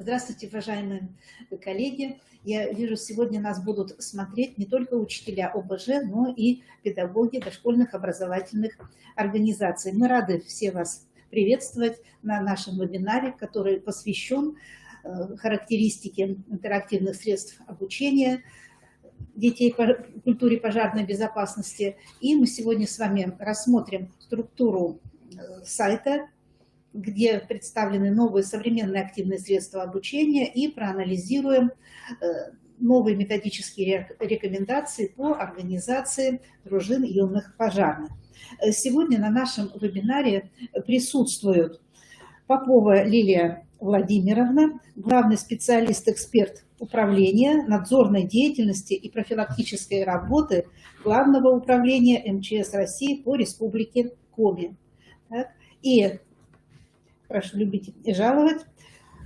Здравствуйте, уважаемые коллеги. Я вижу, сегодня нас будут смотреть не только учителя ОБЖ, но и педагоги дошкольных образовательных организаций. Мы рады все вас приветствовать на нашем вебинаре, который посвящен характеристике интерактивных средств обучения детей по культуре пожарной безопасности. И мы сегодня с вами рассмотрим структуру сайта, где представлены новые современные активные средства обучения, и проанализируем новые методические рекомендации по организации дружин юных пожарных. Сегодня на нашем вебинаре присутствуют Попова Лилия Владимировна, главный специалист-эксперт управления надзорной деятельности и профилактической работы Главного управления МЧС России по Республике Коми. И прошу любить и жаловать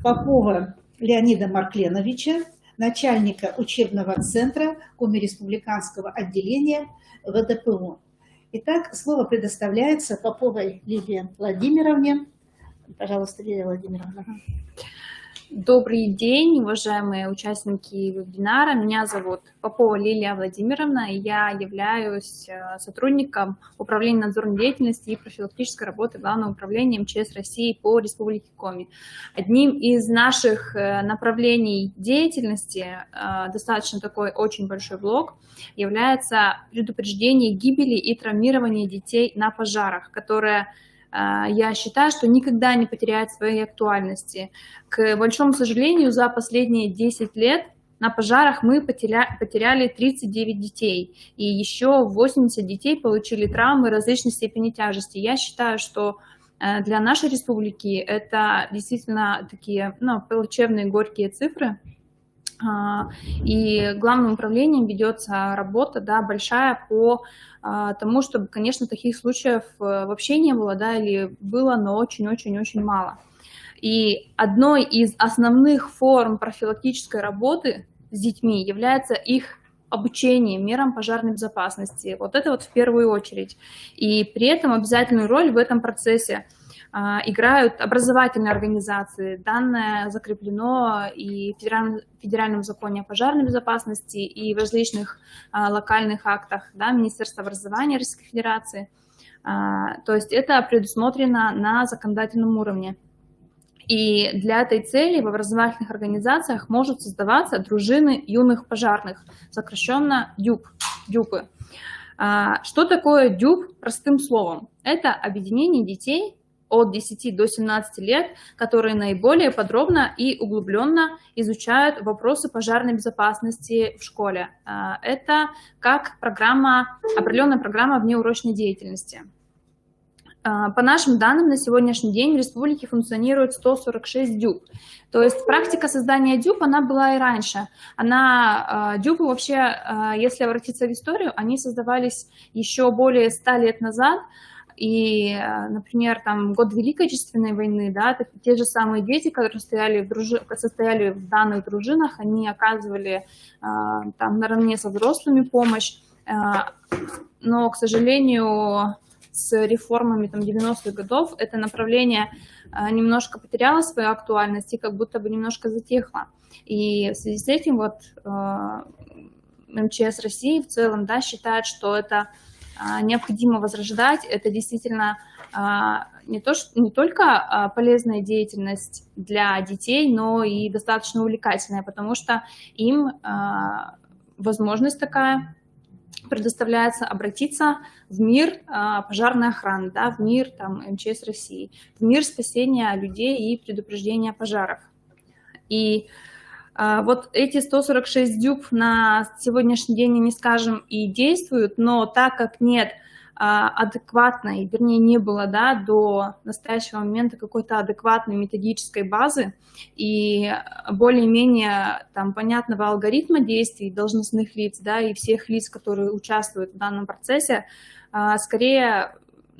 Попова Леонида Маркленовича, начальника учебного центра Коми-республиканского отделения ВДПУ. Итак, слово предоставляется Поповой Лилии Владимировне. Пожалуйста, Лилия Владимировна. Добрый день, уважаемые участники вебинара. Меня зовут Попова Лилия Владимировна, и я являюсь сотрудником Управления надзорной деятельности и профилактической работы Главного управления МЧС России по Республике Коми. Одним из наших направлений деятельности, достаточно такой очень большой блок, является предупреждение гибели и травмирования детей на пожарах, которое, я считаю, что никогда не потеряет своей актуальности. К большому сожалению, за последние 10 лет на пожарах мы потеряли 39 детей, и еще 80 детей получили травмы различной степени тяжести. Я считаю, что для нашей республики это действительно такие плачевные, горькие цифры. И главным управлением ведется работа, большая по тому, чтобы, конечно, таких случаев вообще не было, или было, но очень-очень-очень мало. И одной из основных форм профилактической работы с детьми является их обучение мерам пожарной безопасности. Вот это в первую очередь. И при этом обязательную роль в этом процессе играют образовательные организации. Данное закреплено и в федеральном законе о пожарной безопасности, и в различных локальных актах Министерства образования Российской Федерации. То есть это предусмотрено на законодательном уровне. И для этой цели в образовательных организациях может создаваться дружины юных пожарных, сокращенно ДЮПы. Что такое ДЮП простым словом? Это объединение детей от 10 до 17 лет, которые наиболее подробно и углубленно изучают вопросы пожарной безопасности в школе. Это как определенная программа внеурочной деятельности. По нашим данным, на сегодняшний день в республике функционирует 146 ДЮП. То есть практика создания ДЮП, она была и раньше. ДЮПы вообще, если обратиться в историю, они создавались еще более 100 лет назад. И, например, год Великой Отечественной войны, те же самые дети, которые состояли в данных дружинах, они оказывали наравне со взрослыми помощь. Но, к сожалению, с реформами 90-х годов это направление немножко потеряло свою актуальность и как будто бы немножко затихло. И в связи с этим МЧС России в целом считает, что это необходимо возрождать. Это действительно не только полезная деятельность для детей, но и достаточно увлекательная, потому что им возможность такая предоставляется обратиться в мир пожарной охраны, в мир МЧС России, в мир спасения людей и предупреждения пожаров. И эти 146 ДЮП на сегодняшний день, не скажем, и действуют, но так как нет адекватной, вернее, не было до настоящего момента какой-то адекватной методической базы и более-менее понятного алгоритма действий должностных лиц, и всех лиц, которые участвуют в данном процессе, скорее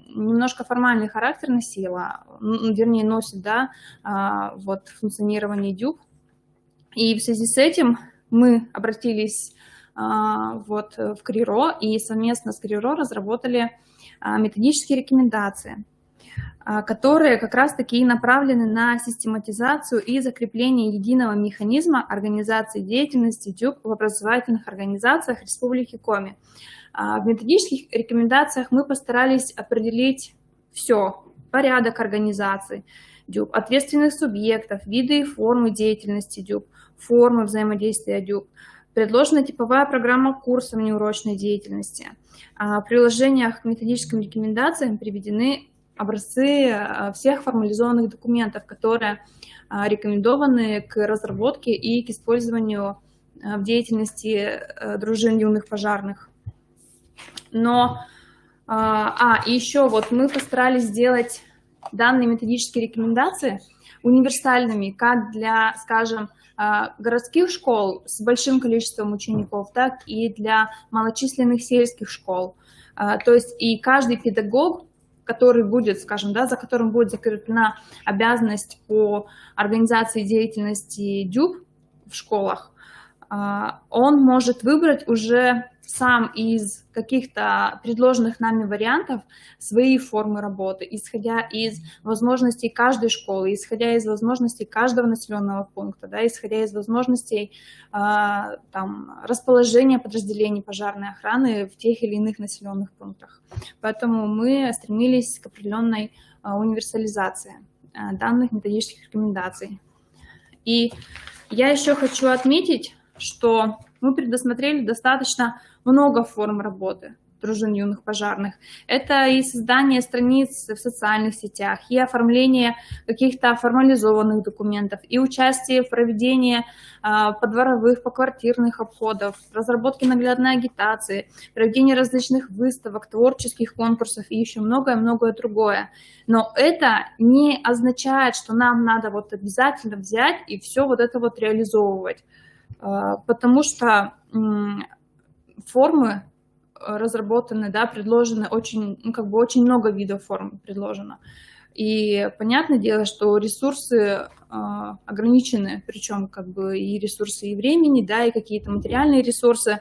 немножко формальный характер носит функционирование ДЮП. И в связи с этим мы обратились в КРИРО и совместно с КРИРО разработали методические рекомендации. которые как раз-таки направлены на систематизацию и закрепление единого механизма организации деятельности ДЮК в образовательных организациях Республики Коми. В методических рекомендациях мы постарались определить все: порядок организации ДЮК, ответственных субъектов, виды и формы деятельности ДЮК, формы взаимодействия ДЮК. Предложена типовая программа курсов неурочной деятельности. В приложениях к методическим рекомендациям приведены образцы всех формализованных документов, которые рекомендованы к разработке и к использованию в деятельности дружин юных пожарных. Но, и еще вот мы постарались сделать данные методические рекомендации универсальными как для, скажем, городских школ с большим количеством учеников, так и для малочисленных сельских школ. То есть и каждый педагог, который будет, скажем, да, за которым будет закреплена обязанность по организации деятельности ДЮК в школах, он может выбрать уже сам из каких-то предложенных нами вариантов свои формы работы, исходя из возможностей каждой школы, исходя из возможностей каждого населенного пункта, да, исходя из возможностей расположения подразделений пожарной охраны в тех или иных населенных пунктах. Поэтому мы стремились к определенной универсализации данных методических рекомендаций. И я еще хочу отметить, что мы предусмотрели достаточно много форм работы дружин юных пожарных. Это и создание страниц в социальных сетях, и оформление каких-то формализованных документов, и участие в проведении подворовых, поквартирных обходов, разработки наглядной агитации, проведение различных выставок, творческих конкурсов и еще многое-многое другое. Но это не означает, что нам надо вот обязательно взять и все вот это вот реализовывать, потому что формы разработаны, да, предложены очень, очень много видов форм предложено. И понятное дело, что ресурсы ограничены, причем и ресурсы и времени, да, и какие-то материальные ресурсы.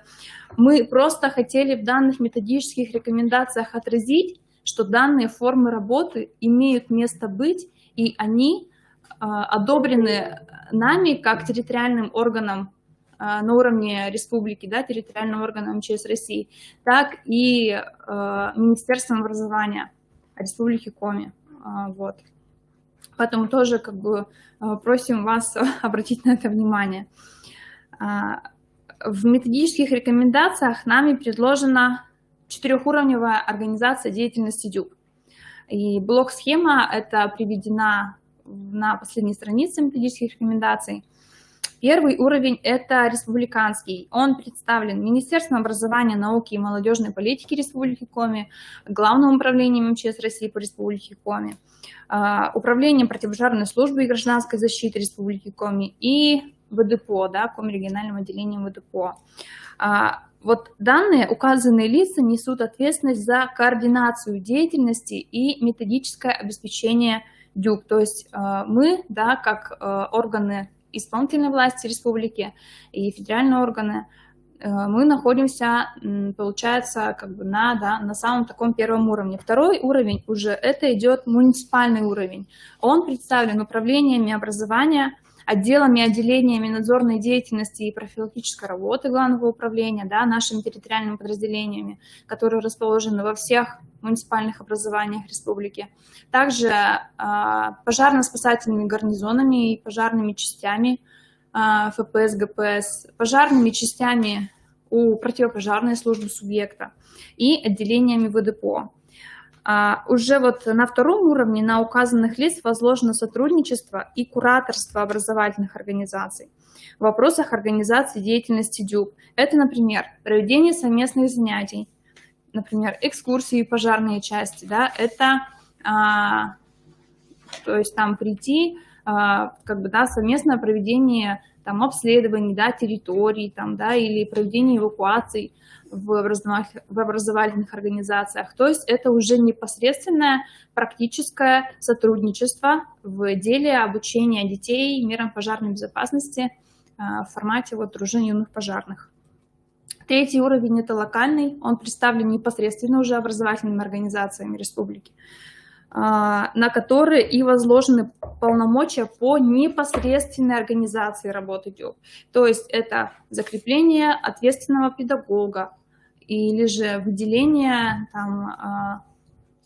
Мы просто хотели в данных методических рекомендациях отразить, что данные формы работы имеют место быть, и они одобрены нами как территориальным органом на уровне республики, да, территориальным органом МЧС России, так и Министерством образования Республики Коми. Вот. Поэтому тоже просим вас обратить на это внимание. В методических рекомендациях нами предложена 4-уровневая организация деятельности ДЮК. И блок-схема это приведена на последней странице методических рекомендаций. Первый уровень – это республиканский. Он представлен Министерством образования, науки и молодежной политики Республики Коми, Главным управлением МЧС России по Республике Коми, Управлением противопожарной службы и гражданской защиты Республики Коми и ВДПО, да, Коми региональным отделением ВДПО. Вот данные указанные лица несут ответственность за координацию деятельности и методическое обеспечение ДЮК. То есть мы, да, как органы исполнительной власти республики и федеральные органы, мы находимся, получается, на самом таком первом уровне. Второй уровень уже это идет муниципальный уровень. Он представлен управлениями образования, отделами, отделениями надзорной деятельности и профилактической работы главного управления, да, нашими территориальными подразделениями, которые расположены во всех муниципальных образованиях республики. Также пожарно-спасательными гарнизонами и пожарными частями ФПС, ГПС, пожарными частями у противопожарной службы субъекта и отделениями ВДПО. Уже вот на втором уровне на указанных лиц возложено сотрудничество и кураторство образовательных организаций в вопросах организации деятельности ДЮК. Это, например, проведение совместных занятий, например, экскурсии и пожарные части, да, это, то есть там прийти, совместное проведение там обследований, да, территорий, там, да, или проведение эвакуаций в образовательных организациях. То есть это уже непосредственное практическое сотрудничество в деле обучения детей мерам пожарной безопасности в формате дружин юных пожарных. Третий уровень – это локальный, он представлен непосредственно уже образовательными организациями республики. на которые и возложены полномочия по непосредственной организации работы ДЮБ. То есть это закрепление ответственного педагога или же выделение, там,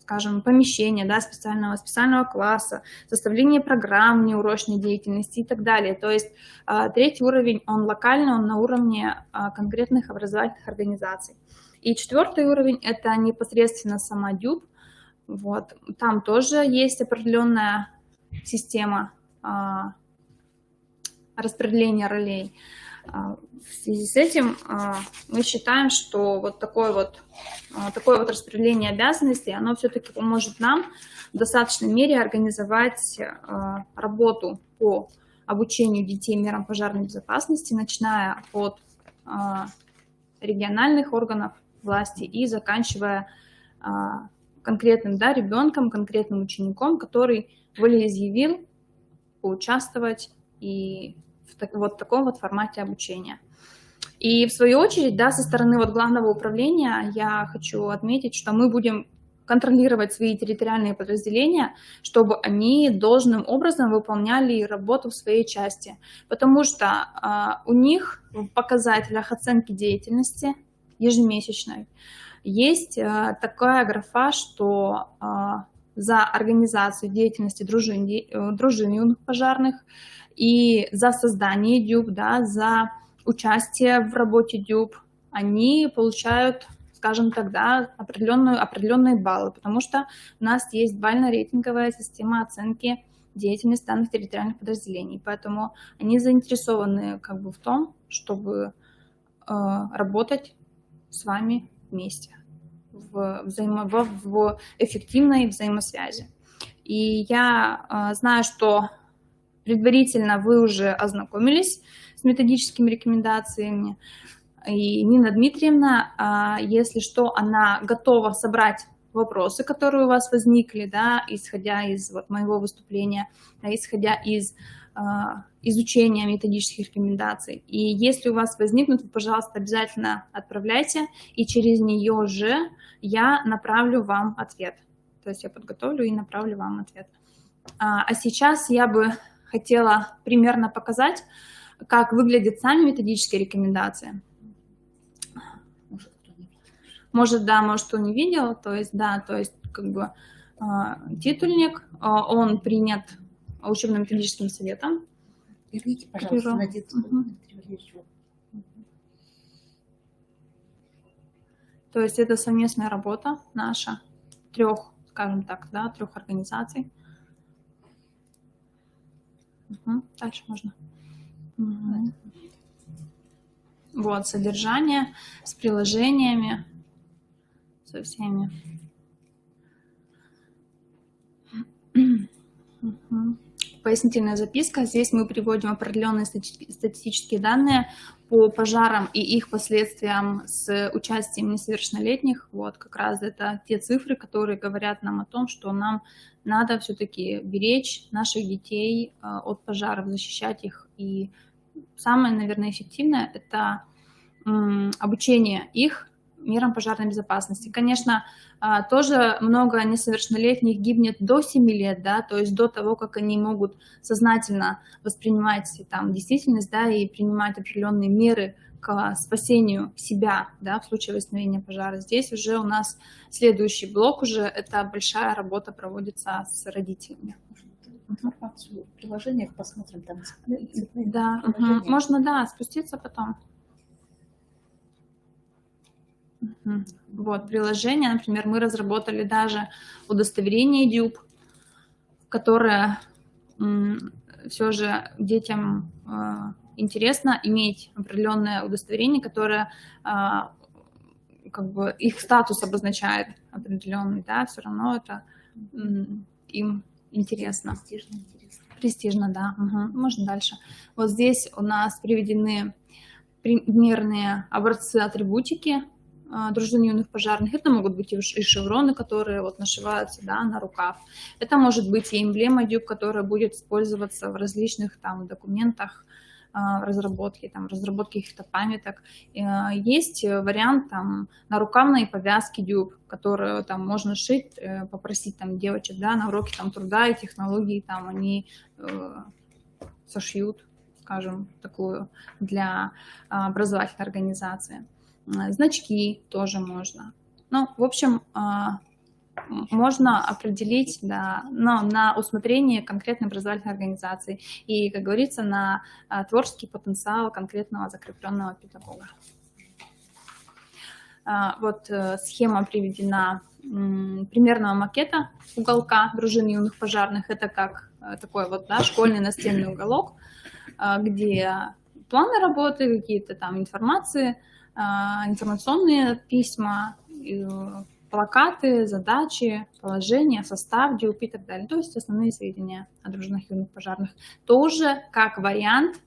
скажем, помещения, да, специального класса, составление программ неурочной деятельности и так далее. То есть третий уровень, он локальный, он на уровне конкретных образовательных организаций. И четвертый уровень – это непосредственно сама ДЮБ. Вот. Там тоже есть определенная система распределения ролей. В связи с этим мы считаем, что вот такое вот распределение обязанностей, оно все-таки поможет нам в достаточной мере организовать работу по обучению детей мерам пожарной безопасности, начиная от региональных органов власти и заканчивая конкретным, да, ребенком, конкретным учеником, который волеизъявил поучаствовать и в таком вот формате обучения. И в свою очередь, да, со стороны вот главного управления я хочу отметить, что мы будем контролировать свои территориальные подразделения, чтобы они должным образом выполняли работу в своей части. Потому что у них в показателях оценки деятельности ежемесячной есть такая графа, что за организацию деятельности дружин юных пожарных и за создание ДЮБ, да, за участие в работе ДЮБ, они получают, скажем так, да, определенные баллы, потому что у нас есть бально-рейтинговая система оценки деятельности данных территориальных подразделений. Поэтому они заинтересованы как бы в том, чтобы работать с вами вместе в эффективной взаимосвязи. И я знаю, что предварительно вы уже ознакомились с методическими рекомендациями. И Нина Дмитриевна, если что, она готова собрать вопросы, которые у вас возникли, да, исходя из вот моего выступления, да, исходя из изучения методических рекомендаций. И если у вас возникнут, вы, пожалуйста, обязательно отправляйте, и через нее же я направлю вам ответ. То есть я подготовлю и направлю вам ответ. А сейчас я бы хотела примерно показать, как выглядят сами методические рекомендации. Может, да, может, кто не видел. То есть, да, то есть, как бы титульник, он принят учебно-методическим советом. Верните, пожалуйста, на детскую. То есть это совместная работа наша, трех, скажем так, да, трех организаций. Дальше можно. Вот, содержание с приложениями, со всеми. Пояснительная записка. Здесь мы приводим определенные статистические данные по пожарам и их последствиям с участием несовершеннолетних. Вот как раз это те цифры, которые говорят нам о том, что нам надо все-таки беречь наших детей от пожаров, защищать их. И самое, наверное, эффективное – это обучение их мерам пожарной безопасности. Конечно, тоже много несовершеннолетних гибнет до 7 лет, да, то есть до того, как они могут сознательно воспринимать там действительность, да, и принимать определенные меры к спасению себя, да, в случае возникновения пожара. Здесь уже у нас следующий блок, уже это большая работа проводится с родителями. Информацию в приложениях посмотрим, там да, можно, да, спуститься потом. Вот, приложение, например, мы разработали даже удостоверение ДЮБ, которое все же детям интересно иметь определенное удостоверение, которое как бы их статус обозначает определенный, да, все равно это им интересно. Престижно, да. Можно дальше. Вот здесь у нас приведены примерные образцы атрибутики дружин юных пожарных. Это могут быть и шевроны, которые вот нашиваются, да, на рукав. Это может быть и эмблема ДЮБ, которая будет использоваться в различных там документах, разработки каких-то памяток. Есть вариант там нарукавной повязки дюб, которую там можно шить, попросить там девочек, да, на уроки там труда и технологий, там они сошьют, скажем, такую для образовательной организации. Значки тоже можно. Ну, в общем, можно определить, да, но на усмотрение конкретной образовательной организации и, как говорится, на творческий потенциал конкретного закрепленного педагога. Вот схема приведена примерного макета уголка дружины юных пожарных. Это как такой вот, да, школьный настенный уголок, где планы работы, какие-то там информации, информационные письма, плакаты, задачи, положения, состав ДЮП и так далее. То есть основные сведения о дружинах юных пожарных. Тоже как вариант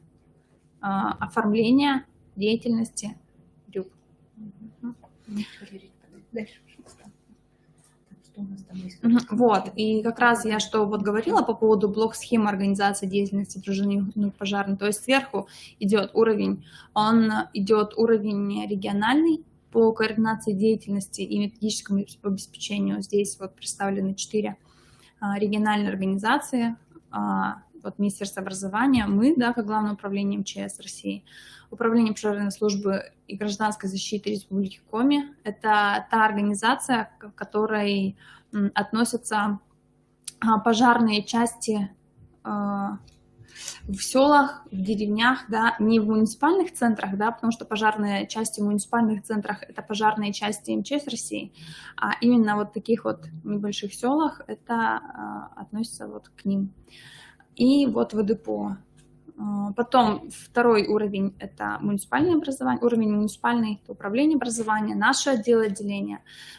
оформления деятельности ДЮП. Вот, и как раз я что вот говорила по поводу блок-схемы организации деятельности дружины юных пожарных. То есть сверху идет уровень, он идет уровень региональный, по координации деятельности и методическому обеспечению. Здесь вот представлены 4 региональные организации. Вот Министерство образования, мы, да, как Главное управление МЧС России, Управление пожарной службы и гражданской защиты Республики Коми. Это та организация, к которой относятся пожарные части в селах, в деревнях, да, не в муниципальных центрах, да, потому что пожарные части в муниципальных центрах — это пожарные части МЧС России, а именно вот таких вот небольших селах это относится вот к ним. И вот ВДПО. Потом второй уровень — это муниципальное образование, уровень муниципальный — это управление образования, наше отделение,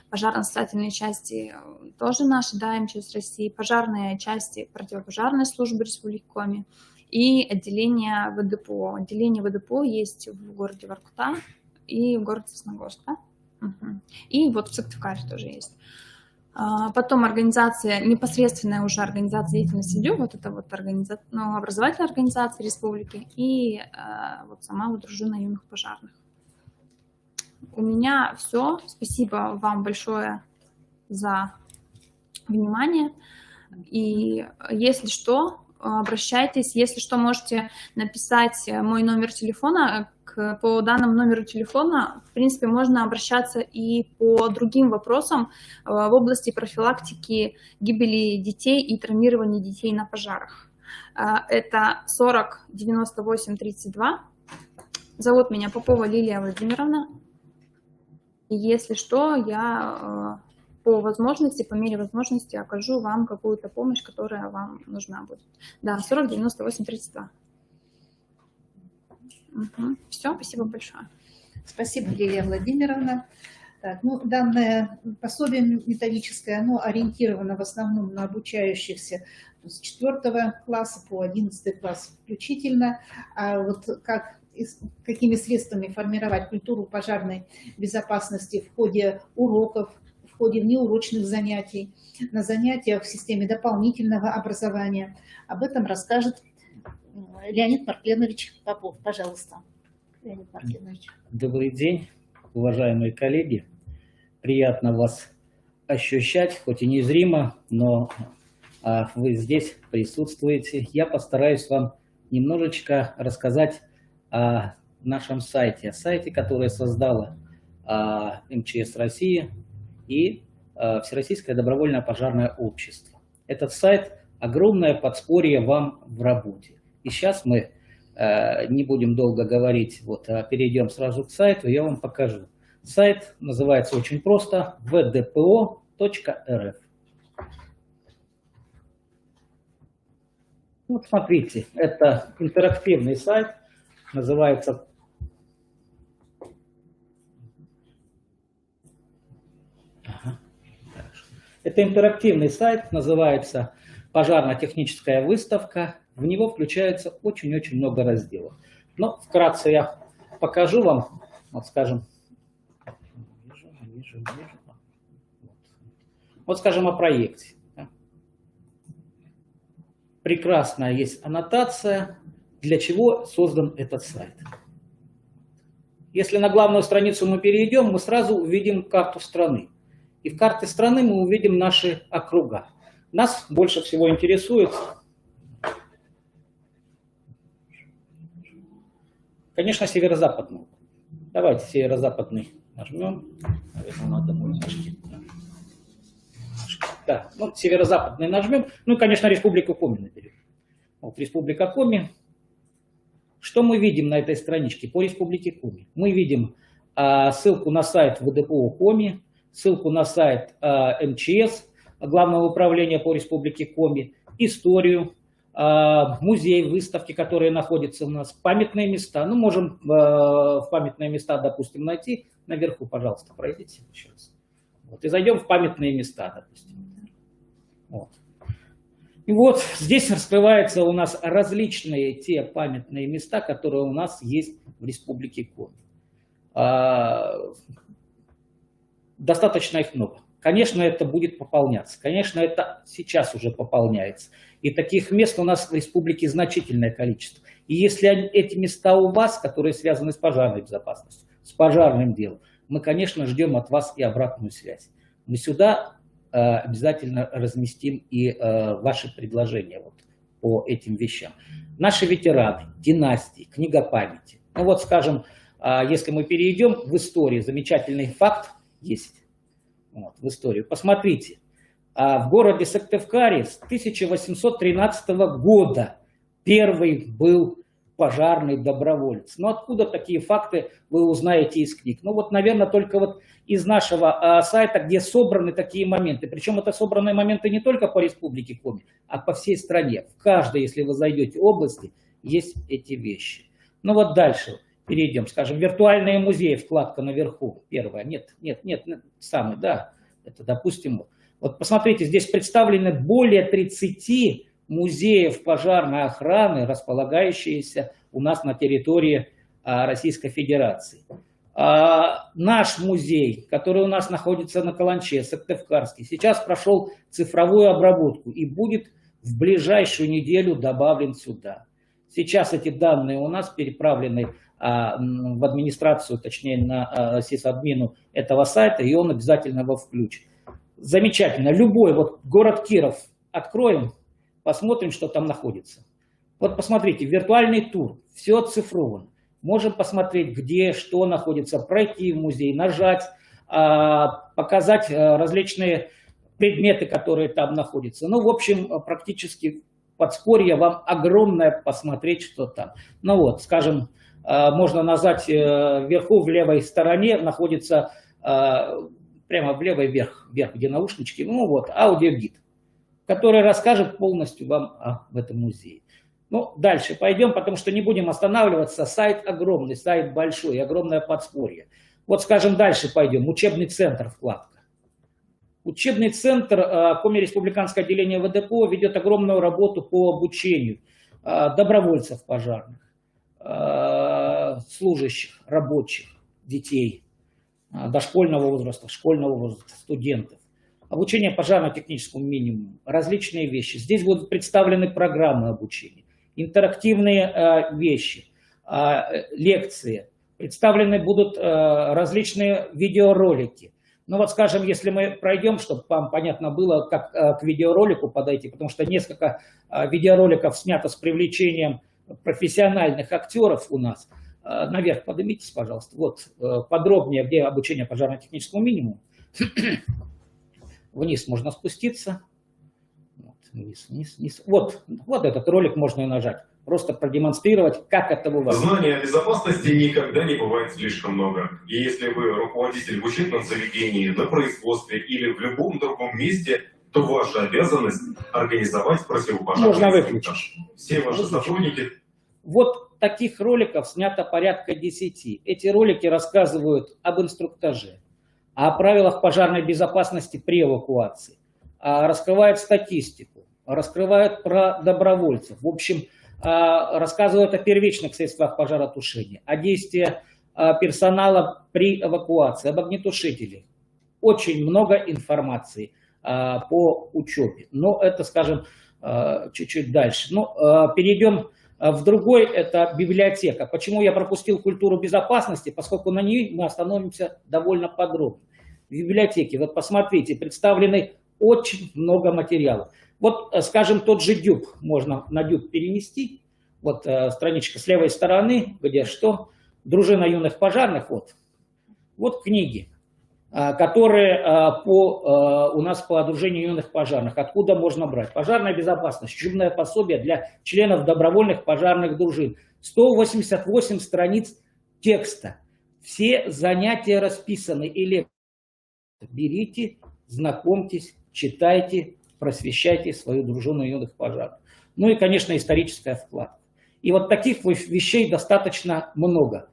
пожарно-спасательные части тоже наши, да, МЧС России, пожарные части противопожарной службы Республики Коми и отделение ВДПО. Отделение ВДПО есть в городе Воркута и в городе Красногорск, да? И вот в Сыктывкаре тоже есть. Потом организация, непосредственная уже организация деятельности ДЮ, вот это вот образовательная организация республики и вот сама вот дружина юных пожарных. У меня все. Спасибо вам большое за внимание. И если что, обращайтесь. Если что, можете написать мой номер телефона. По данному номеру телефона, в принципе, можно обращаться и по другим вопросам в области профилактики гибели детей и травмирования детей на пожарах. Это 40 98 32. Зовут меня Попова Лилия Владимировна. И если что, я по возможности, по мере возможности окажу вам какую-то помощь, которая вам нужна будет. Да, 40 98 32. Все, спасибо большое. Спасибо, Лилия Владимировна. Так, ну, данное пособие методическое, оно ориентировано в основном на обучающихся с 4 класса по 11 класс включительно. А вот какими средствами формировать культуру пожарной безопасности в ходе уроков, в ходе внеурочных занятий, на занятиях в системе дополнительного образования. Об этом расскажет Леонид Маркленович Попов. Пожалуйста, Леонид Маркленович. Добрый день, уважаемые коллеги. Приятно вас ощущать, хоть и незримо, но вы здесь присутствуете. Я постараюсь вам немножечко рассказать о нашем сайте, который создала МЧС России и Всероссийское добровольное пожарное общество. Этот сайт – огромное подспорье вам в работе. И сейчас мы не будем долго говорить, перейдем сразу к сайту, я вам покажу. Сайт называется очень просто vdpo.rf. Вот смотрите, это интерактивный сайт, называется «Пожарно-техническая выставка». В него включается очень-очень много разделов. Но вкратце я покажу вам, вот скажем, о проекте. Прекрасная есть аннотация, для чего создан этот сайт. Если на главную страницу мы перейдем, мы сразу увидим карту страны. И в карте страны мы увидим наши округа. Нас больше всего интересует, конечно, северо-западный. Давайте северо-западный нажмем. Наверное, надо мультяшки. Да, ну, северо-западный нажмем. Ну и, конечно, Республику Коми наберем. Вот Республика Коми. Что мы видим на этой страничке по Республике Коми? Мы видим ссылку на сайт ВДПО Коми, ссылку на сайт МЧС, Главного управления по Республике Коми, историю, музей, выставки, которые находятся у нас, памятные места. Ну, можем в памятные места, допустим, найти. Наверху, пожалуйста, пройдите еще раз. Вот, и зайдем в памятные места, допустим. Вот. И вот здесь раскрываются у нас различные те памятные места, которые у нас есть в Республике Коми. Достаточно их много. Конечно, это будет пополняться. Конечно, это сейчас уже пополняется. И таких мест у нас в республике значительное количество. И если эти места у вас, которые связаны с пожарной безопасностью, с пожарным делом, мы, конечно, ждем от вас и обратную связь. Мы сюда обязательно разместим и ваши предложения вот по этим вещам. Наши ветераны, династии, книга памяти. Ну вот, скажем, если мы перейдем в историю, замечательный факт есть вот, в историю. Посмотрите, в городе Сыктывкаре с 1813 года первый был пожарный доброволец. Но откуда такие факты вы узнаете из книг? Ну вот, наверное, только вот из нашего сайта, где собраны такие моменты. Причем это собранные моменты не только по Республике Коми, а по всей стране. В каждой, если вы зайдете области, есть эти вещи. Ну вот дальше перейдем. Скажем, виртуальные музеи, вкладка наверху. Первая. Нет, самый, да. Это, допустим, вот посмотрите, здесь представлены более 30 музеев пожарной охраны, располагающиеся у нас на территории Российской Федерации. Наш музей, который у нас находится на Каланче, Сыктывкарский, сейчас прошел цифровую обработку и будет в ближайшую неделю добавлен сюда. Сейчас эти данные у нас переправлены в администрацию, точнее на сисадмину этого сайта, и он обязательно его включит. Замечательно. Любой, вот город Киров откроем, посмотрим, что там находится. Вот посмотрите, виртуальный тур, все оцифровано. Можем посмотреть, где, что находится, пройти в музей, нажать, показать различные предметы, которые там находятся. Ну, в общем, практически подспорье вам огромное посмотреть, что там. Ну вот, скажем, можно назвать вверху в левой стороне находится, прямо в левый вверх, где наушнички, ну вот, аудиогид, который расскажет полностью вам об этом музее. Ну, дальше пойдем, потому что не будем останавливаться. Сайт огромный, сайт большой, огромное подспорье. Вот, скажем, дальше пойдем. Учебный центр, вкладка. Учебный центр Коми республиканское отделение ВДПО ведет огромную работу по обучению добровольцев пожарных, служащих, рабочих, детей, дошкольного возраста, школьного возраста, студентов. Обучение пожарно-техническому минимуму, различные вещи. Здесь будут представлены программы обучения, интерактивные вещи, лекции. Представлены будут различные видеоролики. Ну вот, скажем, если мы пройдем, чтобы вам понятно было, как к видеоролику подойти, потому что несколько видеороликов снято с привлечением профессиональных актеров у нас. Наверх поднимитесь, пожалуйста. Вот подробнее, где обучение пожарно-техническому минимуму. Вниз можно спуститься. Вот, вниз. Вот этот ролик можно и нажать. Просто продемонстрировать, как это бывает. Знания о безопасности никогда не бывает слишком много. И если вы руководитель в учебном заведении, на производстве или в любом другом месте, то ваша обязанность организовать противопожарный инструктаж. Все ваши сотрудники... Вот таких роликов снято порядка 10. Эти ролики рассказывают об инструктаже, о правилах пожарной безопасности при эвакуации, раскрывают статистику, раскрывают про добровольцев. В общем, рассказывают о первичных средствах пожаротушения, о действиях персонала при эвакуации, об огнетушителях. Очень много информации по учебе. Но это, скажем, чуть-чуть дальше. Ну, перейдем в другой это библиотека. Почему я пропустил культуру безопасности? Поскольку на ней мы остановимся довольно подробно. В библиотеке, вот посмотрите, представлены очень много материалов. Вот, скажем, тот же Дюб, можно на Дюб перенести. Вот страничка с левой стороны, где что? Дружина юных пожарных, вот книги, которые у нас по дружине юных пожарных. Откуда можно брать? Пожарная безопасность, учебное пособие для членов добровольных пожарных дружин. 188 страниц текста. Все занятия расписаны. Или берите, знакомьтесь, читайте, просвещайте свою дружину юных пожарных. Ну и, конечно, историческая вкладка. И вот таких вещей достаточно много,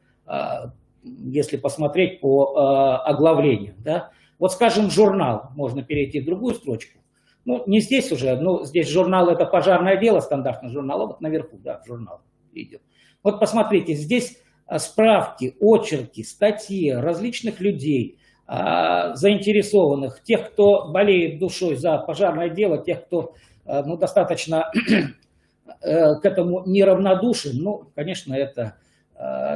если посмотреть по оглавлению. Да? Вот, скажем, журнал, можно перейти в другую строчку. Ну, не здесь уже, но здесь журнал — это пожарное дело, стандартный журнал, а вот наверху, да, журнал идет. Вот посмотрите, здесь справки, очерки, статьи различных людей, заинтересованных, тех, кто болеет душой за пожарное дело, тех, кто достаточно к этому неравнодушен. Ну, конечно, это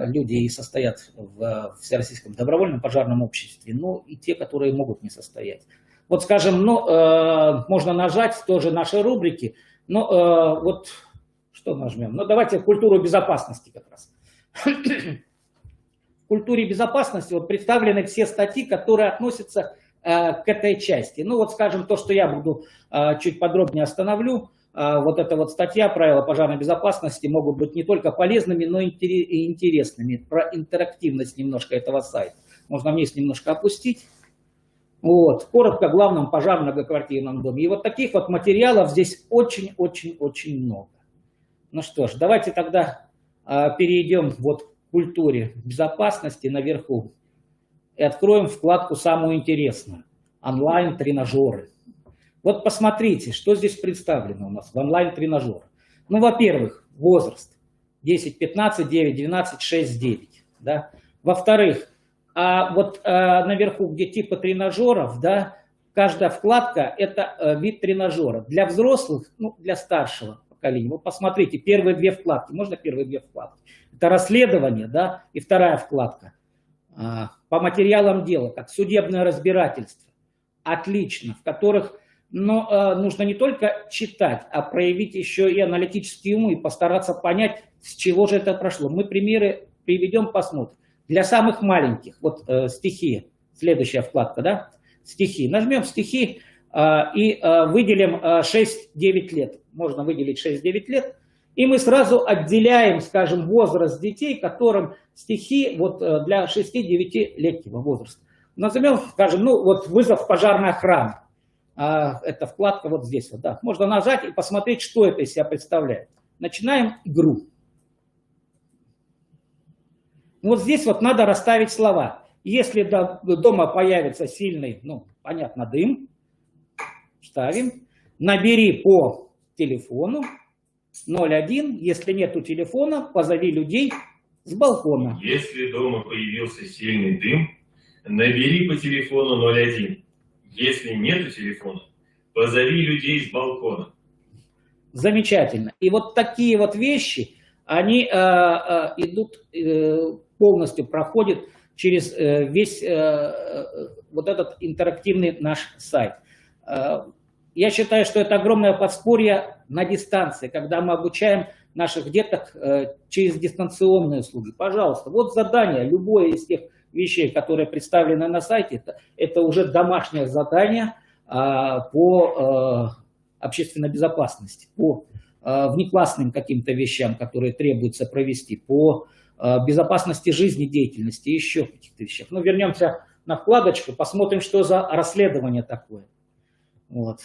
люди и состоят в Всероссийском добровольном пожарном обществе, но и те, которые могут не состоять. Вот, скажем, можно нажать тоже наши рубрики, вот что нажмем? Давайте культуру безопасности как раз. В культуре безопасности вот представлены все статьи, которые относятся к этой части. Ну вот, скажем, то, что я буду чуть подробнее остановлю, вот эта вот статья «Правила пожарной безопасности» могут быть не только полезными, но и интересными. Про интерактивность немножко этого сайта. Можно вниз немножко опустить. Вот. Коротко о главном пожаре в многоквартирном доме. И вот таких вот материалов здесь очень-очень-очень много. Ну что ж, давайте тогда перейдем вот к культуре безопасности наверху. И откроем вкладку самую интересную. Онлайн-тренажеры. Вот посмотрите, что здесь представлено у нас в онлайн-тренажерах. Ну, во-первых, возраст 10-15, 9-12, 6-9. Да? Во-вторых, вот наверху, где типы тренажеров, да, каждая вкладка – это вид тренажера. Для взрослых, для старшего поколения. Вот посмотрите, первые две вкладки. Можно первые две вкладки? Это расследование, да, и вторая вкладка. По материалам дела, как судебное разбирательство. Отлично, в которых нужно не только читать, а проявить еще и аналитический ум и постараться понять, с чего же это прошло. Мы примеры приведем, посмотрим. Для самых маленьких, вот стихи, следующая вкладка, да, стихи. Нажмем стихи и выделим 6-9 лет. Можно выделить 6-9 лет. И мы сразу отделяем, скажем, возраст детей, которым стихи вот для 6-9-летнего возраста. Назовем, скажем, вот вызов пожарной охраны. Эта вкладка вот здесь вот, да. Можно нажать и посмотреть, что это из себя представляет. Начинаем игру. Вот здесь вот надо расставить слова. Если дома появится сильный, понятно, дым, ставим. Набери по телефону 01. Если нету телефона, позови людей с балкона. Если дома появился сильный дым, набери по телефону 01. Если нету телефона, позови людей с балкона. Замечательно. И вот такие вот вещи, они идут, полностью проходят через весь вот этот интерактивный наш сайт. Я считаю, что это огромное подспорье на дистанции, когда мы обучаем наших деток через дистанционные услуги. Пожалуйста, вот задание, любое из тех вещей, которые представлены на сайте, это уже домашнее задание по общественной безопасности, по внеклассным каким-то вещам, которые требуется провести, по безопасности жизнедеятельности и еще каких-то вещах. Вернемся на вкладочку, посмотрим, что за расследование такое. Вот.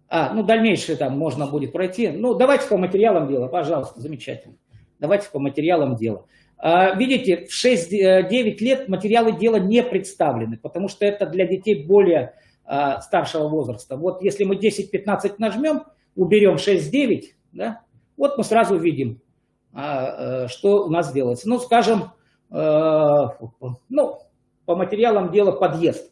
Дальнейшее там можно будет пройти. Давайте по материалам дела, пожалуйста, замечательно. Давайте по материалам дела. Видите, в 6-9 лет материалы дела не представлены, потому что это для детей более старшего возраста. Вот если мы 10-15 нажмем, уберем 6-9, да, вот мы сразу видим, что у нас делается. Скажем, по материалам дела подъезд.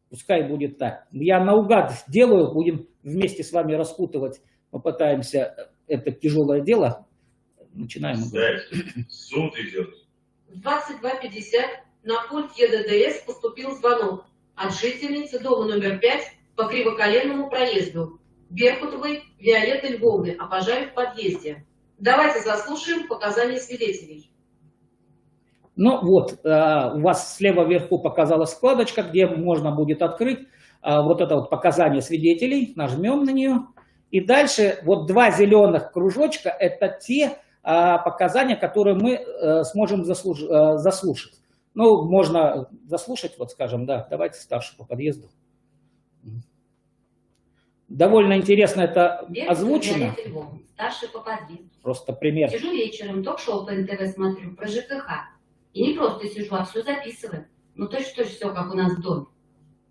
Пускай будет так. Я наугад делаю, будем вместе с вами распутывать, попытаемся это тяжелое дело начинаем. Дальше. Суд идет. В 22:50 на пульт ЕДДС поступил звонок от жительницы дома номер 5 по Кривоколенному проезду Беркутовой Виолетты Львовны о пожаре в подъезде. Давайте заслушаем показания свидетелей. Ну вот, у вас слева вверху показалась вкладочка, где можно будет открыть вот это вот показания свидетелей. Нажмем на нее. И дальше вот два зеленых кружочка – это те показания, которые мы сможем заслушать. Ну, можно заслушать, вот скажем, да, давайте старший по подъезду. Довольно интересно это озвучено. Старший по подъезду. Просто пример. Сижу вечером, ток-шоу по НТВ смотрю про ЖКХ. И не просто сижу, а все записываю. Ну точно все, как у нас в доме.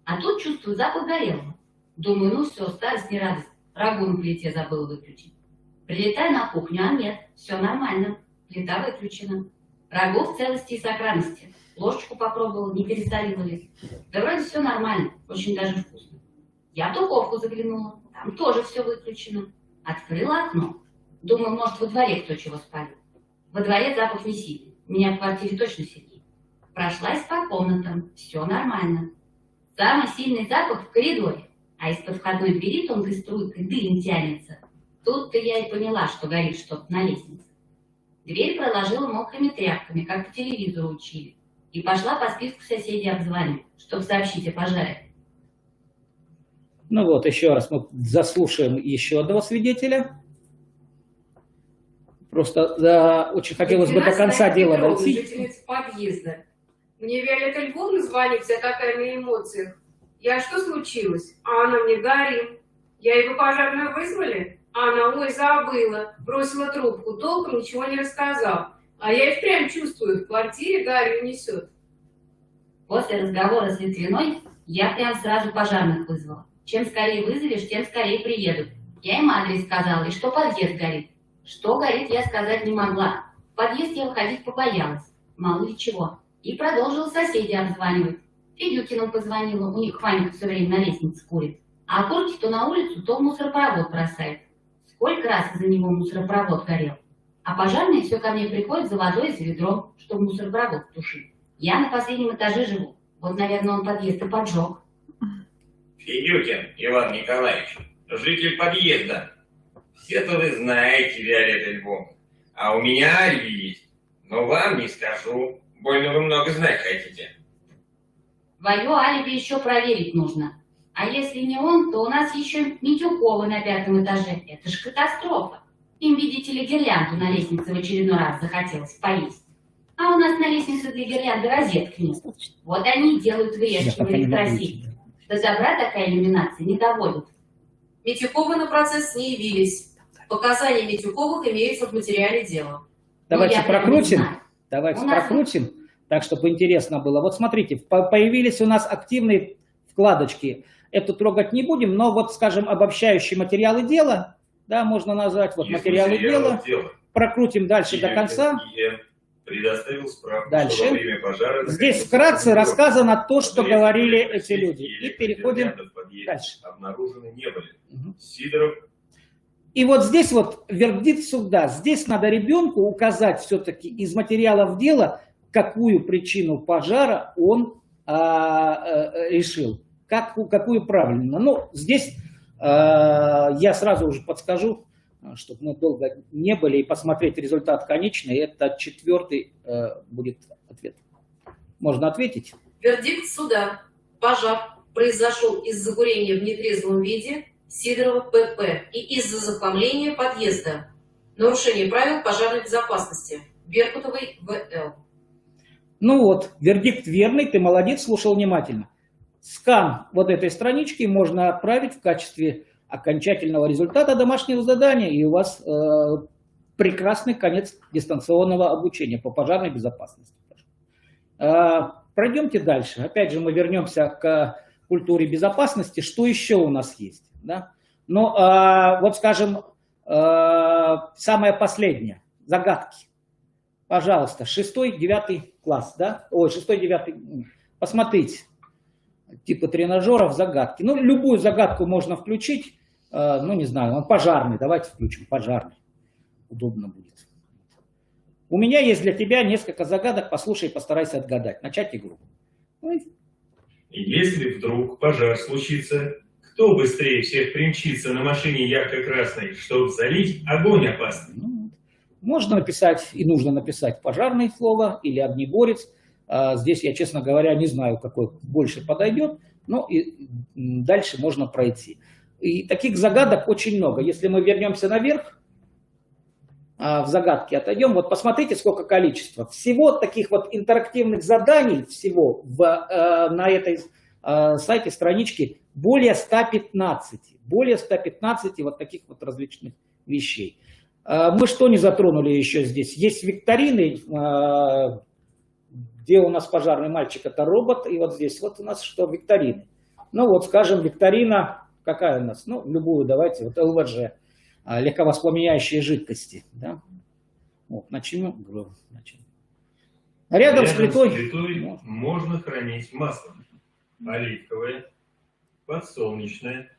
А тут чувствую запах горелого. Думаю, ну все, старость не радость. Рагу на плите забыла выключить. Прилетаю на кухню, а нет, все нормально. Плита выключена. Рагу в целости и сохранности. Ложечку попробовала, не пересолила ли. Да вроде все нормально, очень даже вкусно. Я в духовку заглянула, там тоже все выключено. Открыла окно. Думаю, может, во дворе кто чего спалил. Во дворе запах не сильный. У меня в квартире точно сидит. Прошлась по комнатам, все нормально. Самый сильный запах в коридоре. А из-под входной двери тонкой струйкой дым тянется. Тут-то я и поняла, что горит что-то на лестнице. Дверь проложила мокрыми тряпками, как по телевизору учили. И пошла по списку соседей обзвонить, чтобы сообщить о пожаре. Ну вот, еще раз мы заслушаем еще одного свидетеля. Просто очень хотелось бы до конца дела дойти. Жительница подъезда. Мне Виолетта Львовна звонит, вся такая на эмоциях. Я что случилось? А она мне горим. Я его пожарную вызвали? А она, ой, забыла. Бросила трубку, толком ничего не рассказал. А я и впрямь чувствую, в квартире гарью несет. После разговора с Литвиной я прям сразу пожарных вызвала. Чем скорее вызовешь, тем скорее приедут. Я им адрес сказала, и что подъезд горит. Что горит, я сказать не могла. В подъезд я выходить побоялась. Мало ли чего. И продолжила соседей обзванивать. Федюкину позвонила, у них Ванька все время на лестнице курит. А окурки то на улицу, то в мусоропровод бросает. Сколько раз из-за него мусоропровод горел. А пожарные все ко мне приходят за водой и за ведром, чтобы мусоропровод тушить. Я на последнем этаже живу. Вот, наверное, он подъезд и поджег. Федюкин Иван Николаевич, житель подъезда. Все-то вы знаете, Виолетта Львовна. А у меня алиби есть. Но вам не скажу. Больно вы много знать хотите. Твое алиби еще проверить нужно. А если не он, то у нас еще Митюкова на 5-м этаже. Это ж катастрофа. Им, видите ли, гирлянду на лестнице в очередной раз захотелось поесть. А у нас на лестнице для гирлянды розетки нет. Вот они и делают выезд в электросеть. До добра такая иллюминация не доводит. Митюковы на процесс не явились. Показания Митюковых имеются в материале дела. Давайте прокрутим. Давайте У нас- прокрутим, так, чтобы интересно было. Вот смотрите, появились у нас активные вкладочки. Эту трогать не будем, но вот, скажем, обобщающие материалы дела, да, можно назвать вот Есть материалы дела. Прокрутим дальше до конца. Предоставил справку, Дальше. что во время пожара... Здесь вкратце рассказано то, что говорили эти люди. И И переходим дальше. Обнаружены не были. Мгм. Сидоров. И вот здесь вот вердикт суда. Здесь надо ребенку указать все-таки из материалов дела, какую причину пожара он решил, какую правильно. Ну, здесь я сразу уже подскажу, чтобы мы долго не были, и посмотреть результат конечный. Это 4-й будет ответ. Можно ответить? Вердикт суда. Пожар произошел из-за курения в нетрезвом виде Сидорова П.П. и из-за захламления подъезда. Нарушение правил пожарной безопасности. Беркутовой В.Л. Ну вот, вердикт верный, ты молодец, слушал внимательно. Скан вот этой странички можно отправить в качестве окончательного результата домашнего задания, и у вас прекрасный конец дистанционного обучения по пожарной безопасности. Пройдемте дальше. Опять же, мы вернемся к культуре безопасности. Что еще у нас есть? Да? Ну, вот скажем, самое последнее. Загадки. Пожалуйста, 6-9 класс, да? Ой, 6-9. Посмотрите. Типа тренажеров, загадки. Ну, любую загадку можно включить. Ну, не знаю, пожарный. Давайте включим пожарный. Удобно будет. У меня есть для тебя несколько загадок, послушай, постарайся отгадать. Начать игру. Если вдруг пожар случится, кто быстрее всех примчится на машине ярко-красной, чтобы залить огонь опасный? Можно написать и нужно написать пожарное слово или огнеборец. Здесь я, честно говоря, не знаю, какой больше подойдет, но и дальше можно пройти. И таких загадок очень много. Если мы вернемся наверх, в загадки отойдем, вот посмотрите, сколько количества. Всего таких вот интерактивных заданий, всего на этой сайте, страничке, более 115. Более 115 вот таких вот различных вещей. Мы что не затронули еще здесь? Есть викторины, где у нас пожарный мальчик, это робот, и вот здесь вот у нас что, викторины. Ну вот, скажем, викторина, какая у нас? Ну, любую давайте, вот ЛВЖ, легковоспламеняющие жидкости. Да? Вот, начнем. Рядом с плитой можно хранить масло. Оливковое, подсолнечное,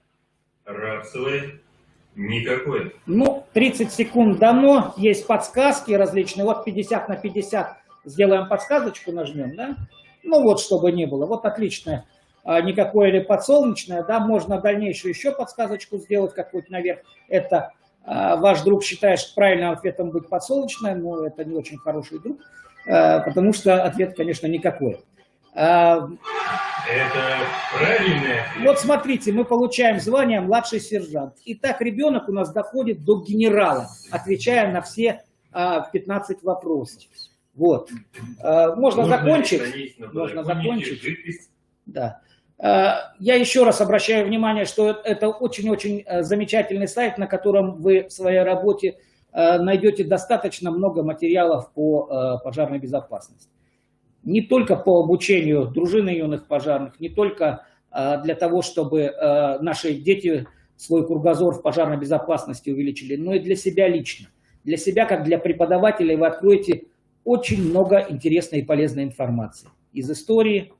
рапсовое, никакое. Ну, 30 секунд дано, есть подсказки различные. Вот 50 на 50 сделаем подсказочку, нажмем, да? Ну вот, чтобы не было. Вот отлично. Никакое или подсолнечное, да, можно дальнейшую еще подсказочку сделать какую-то наверх. Это ваш друг считает, что правильным ответом будет подсолнечное, но это не очень хороший друг, потому что ответ, конечно, никакой. Это правильный ответ. Вот смотрите, мы получаем звание младший сержант. Итак, ребенок у нас доходит до генерала, отвечая на все 15 вопросов. Вот. Можно закончить. Можно закончить. Да. Я еще раз обращаю внимание, что это очень-очень замечательный сайт, на котором вы в своей работе найдете достаточно много материалов по пожарной безопасности. Не только по обучению дружины юных пожарных, не только для того, чтобы наши дети свой кругозор в пожарной безопасности увеличили, но и для себя лично. Для себя, как для преподавателя, вы откроете очень много интересной и полезной информации. Из истории,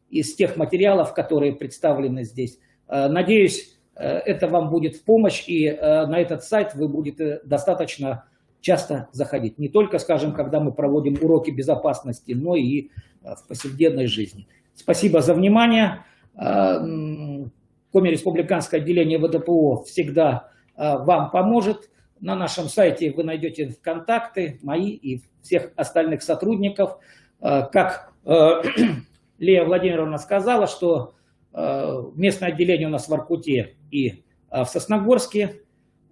из тех материалов, которые представлены здесь. Надеюсь, это вам будет в помощь, и на этот сайт вы будете достаточно часто заходить. Не только, скажем, когда мы проводим уроки безопасности, но и в повседневной жизни. Спасибо за внимание. Коми республиканское отделение ВДПО всегда вам поможет. На нашем сайте вы найдете контакты мои и всех остальных сотрудников. Как Лея Владимировна сказала, что местное отделение у нас в Воркуте и в Сосногорске.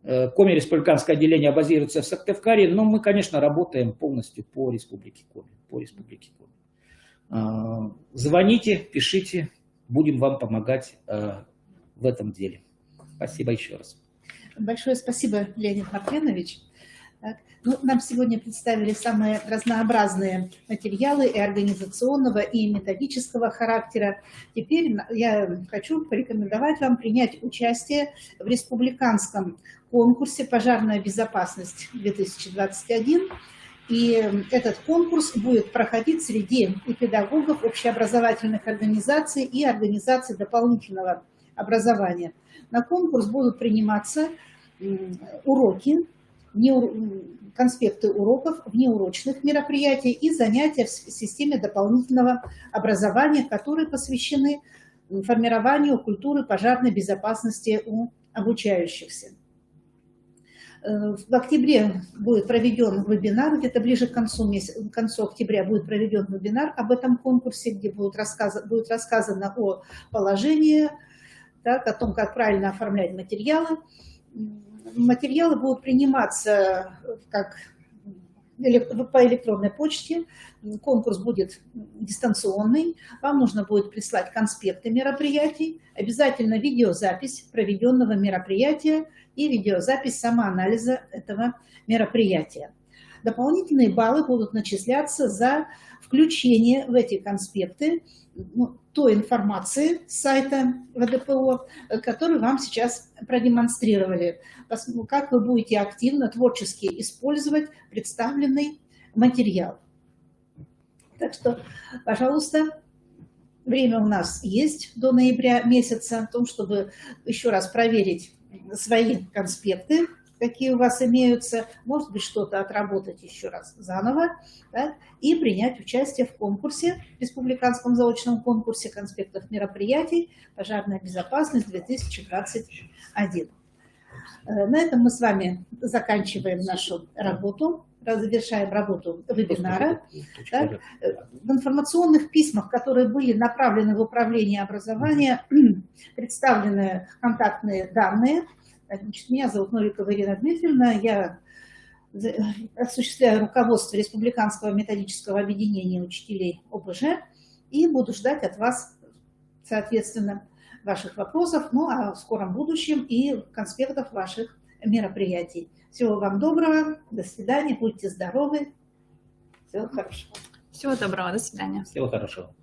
Коми республиканское отделение базируется в Сыктывкаре, но мы, конечно, работаем полностью по республике Коми. Звоните, пишите, будем вам помогать в этом деле. Спасибо еще раз. Большое спасибо, Леонид Мартынович. Ну, нам сегодня представили самые разнообразные материалы и организационного, и методического характера. Теперь я хочу порекомендовать вам принять участие в республиканском конкурсе «Пожарная безопасность 2021». И этот конкурс будет проходить среди и педагогов общеобразовательных организаций и организаций дополнительного образования. На конкурс будут приниматься уроки, конспекты уроков, внеурочных мероприятий и занятия в системе дополнительного образования, которые посвящены формированию культуры пожарной безопасности у обучающихся. В октябре будет проведен вебинар, где-то ближе к концу октября будет проведен вебинар об этом конкурсе, где будет рассказано о положении, так, о том, как правильно оформлять материалы. Материалы будут приниматься как по электронной почте. Конкурс будет дистанционный. Вам нужно будет прислать конспекты мероприятий, обязательно видеозапись проведенного мероприятия и видеозапись самоанализа этого мероприятия. Дополнительные баллы будут начисляться за включение в эти конспекты той информации с сайта ВДПО, которую вам сейчас продемонстрировали. Как вы будете активно, творчески использовать представленный материал. Так что, пожалуйста, время у нас есть до ноября месяца, о том, чтобы еще раз проверить свои конспекты, какие у вас имеются, может быть, что-то отработать еще раз заново, да, и принять участие в конкурсе, республиканском заочном конкурсе конспектов мероприятий «Пожарная безопасность 2021». На этом мы с вами заканчиваем нашу работу, завершаем работу вебинара. Да. В информационных письмах, которые были направлены в управление образования, представлены контактные данные. Значит, меня зовут Новикова Ирина Дмитриевна, я осуществляю руководство Республиканского методического объединения учителей ОБЖ и буду ждать от вас, соответственно, ваших вопросов, ну а в скором будущем и конспектов ваших мероприятий. Всего вам доброго, до свидания, будьте здоровы, всего хорошего. Всего доброго, до свидания. Всего хорошего.